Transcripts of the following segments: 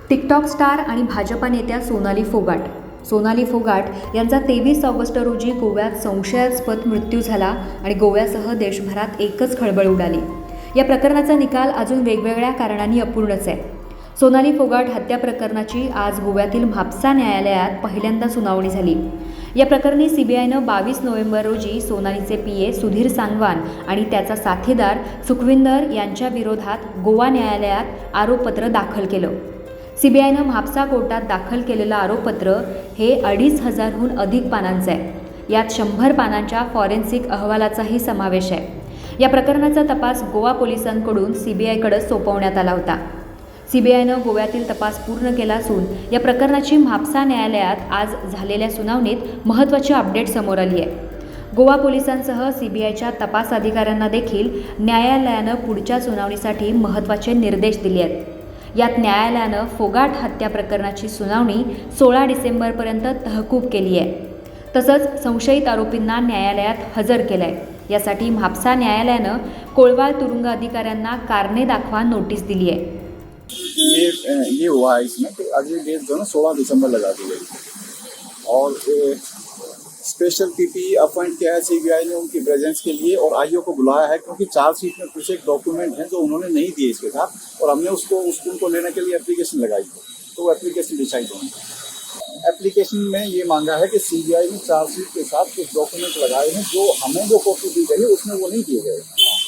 TikTok star आणि भाजपा नेत्या सोनाली फोगाट यांचा 23 ऑगस्ट रोजी गोव्यात संशयास्पद मृत्यू झाला आणि गोव्यासह देशभरात एकच खळबळ उडाली. या प्रकरणाचा निकाल अजून वेगवेगळ्या कारणांनी अपूर्णच आहे. सोनाली फोगाट हत्या प्रकरणाची आज गोव्यातील म्हापसा न्यायालयात पहिल्यांदा सुनावणी झाली. या प्रकरणी सीबीआयनं 22 नोव्हेंबर रोजी सोनालीचे पीए सुधीर सांगवान आणि त्याचा साथीदार सुखविंदर यांच्या विरोधात गोवा न्यायालयात आरोपपत्र दाखल केलं. सीबीआयनं म्हापसा कोर्टात दाखल केलेलं आरोपपत्र हे 2,500हून अधिक पानांचं आहे. यात 100 पानांच्या फॉरेन्सिक अहवालाचाही समावेश आहे. या प्रकरणाचा तपास गोवा पोलिसांकडून सीबीआयकडे सोपवण्यात आला होता. सीबीआयनं गोव्यातील तपास पूर्ण केला असून या प्रकरणाची म्हापसा न्यायालयात आज झालेल्या सुनावणीत महत्त्वाची अपडेट समोर आली आहे. गोवा पोलिसांसह सीबीआयच्या तपास अधिकाऱ्यांना देखील न्यायालयानं पुढच्या सुनावणीसाठी महत्त्वाचे निर्देश दिले आहेत. यात न्यायालयानं फोगाट हत्या प्रकरणाची सुनावणी 16 डिसेंबरपर्यंत तहकूब केली आहे. तसंच संशयित आरोपींना न्यायालयात हजर केलं आहे. यासाठी म्हापसा न्यायालयानं कोळवाल तुरुंग अधिकाऱ्यांना कारणे दाखवा नोटीस दिली आहे. ये हुआ है इसमें कि अगली डेट जो है 16 दिसंबर लगा दी गई और स्पेशल पीपी अपॉइंट किया है सीबीआई ने उनकी प्रेजेंस के लिए और आईओ को बुलाया है क्योंकि चार्जशीट में कुछ एक डॉक्यूमेंट हैं जो उन्होंने नहीं दिए इसके साथ और हमने उनको लेने के लिए एप्लीकेशन लगाई तो वो एप्लीकेशन डिसाइड होगी. एप्लीकेशन में ये मांगा है कि सीबीआई ने चार्जशीट के साथ कुछ डॉक्यूमेंट लगाए हैं जो हमें जो कॉपी दी गई है उसमें वो नहीं दिए गए.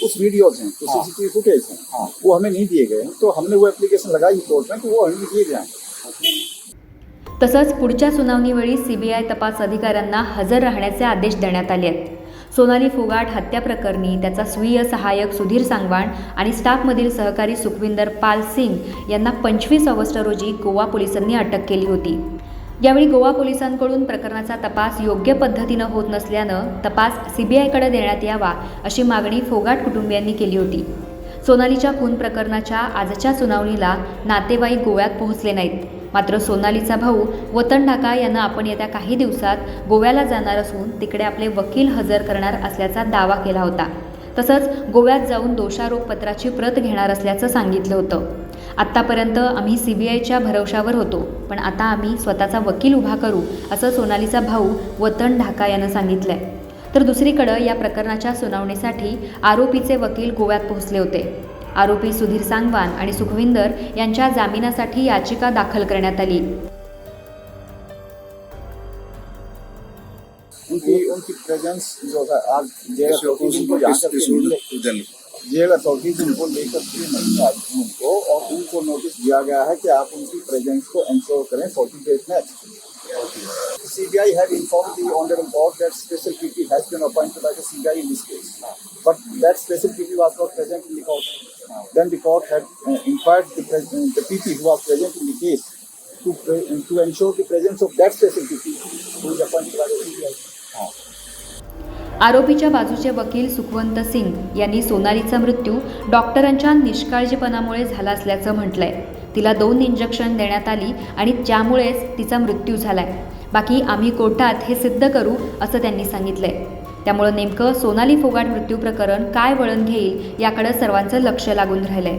कुछ वीडियोज हैं, कुछ सीसीटीवी फुटेज हैं, वो हमें नहीं दिए गए. तो हमने वो एप्लीकेशन लगाई कोर्ट में कि वो हमें दिए जाएं. तसंच पुढच्या सुनावणीवेळी सीबीआय तपास अधिकाऱ्यांना हजर राहण्याचे आदेश देण्यात आले आहेत. सोनाली फोगाट हत्या प्रकरणी त्याचा स्वीय सहाय्यक सुधीर सांगवान आणि स्टाफमधील सहकारी सुखविंदर पाल सिंग यांना 25 ऑगस्ट रोजी गोवा पोलिसांनी अटक केली होती. यावेळी गोवा पोलिसांकडून प्रकरणाचा तपास योग्य पद्धतीनं होत नसल्यानं तपास सीबीआयकडे देण्यात यावा अशी मागणी फोगाट कुटुंबियांनी केली होती. सोनालीच्या खून प्रकरणाच्या आजच्या सुनावणीला नातेवाईक गोव्यात पोहोचले नाहीत. मात्र सोनालीचा भाऊ वतन ढाका यांना आपण येत्या काही दिवसात गोव्याला जाणार असून तिकडे आपले वकील हजर करणार असल्याचा दावा केला होता. तसंच गोव्यात जाऊन दोषारोपपत्राची प्रत घेणार असल्याचं सांगितलं होतं. आत्तापर्यंत आम्ही सीबीआयच्या भरवशावर होतो, पण आता आम्ही स्वतःचा वकील उभा करू असं सोनालीचा भाऊ वतन ढाका यानं सांगितलंय. तर दुसरीकडं या प्रकरणाच्या सुनावणीसाठी आरोपीचे वकील गोव्यात पोहोचले होते. आरोपी सुधीर सांगवान आणि सुखविंदर यांच्या जामिनासाठी याचिका दाखल करण्यात आली. उनकी प्रेजेंस जो है आज जेल अथॉरिटीज को उनको लेकर के नहीं आई उनको और उनको नोटिस दिया गया है कि आप उनकी प्रेजेंस को इंश्योर करें 40 days next. CBI had informed the Honorable Court that special PP has been appointed by the CBI in this case, but that special PP was not present in the court. Then the court had inquired the PP who was present in the case to ensure the presence of that special PP who is appointed by the CBI. आरोपीच्या बाजूचे वकील सुखवंत सिंग यांनी सोनालीचा मृत्यू डॉक्टरांच्या निष्काळजीपणामुळे झाला असल्याचं म्हटलंय. तिला 2 इंजेक्शन देण्यात आली आणि त्यामुळेच तिचा मृत्यू झालाय. बाकी आम्ही कोर्टात हे सिद्ध करू असं त्यांनी सांगितलंय. त्यामुळं नेमकं सोनाली फोगाट मृत्यू प्रकरण काय वळण घेईल याकडे सर्वांचं लक्ष लागून राहिलंय.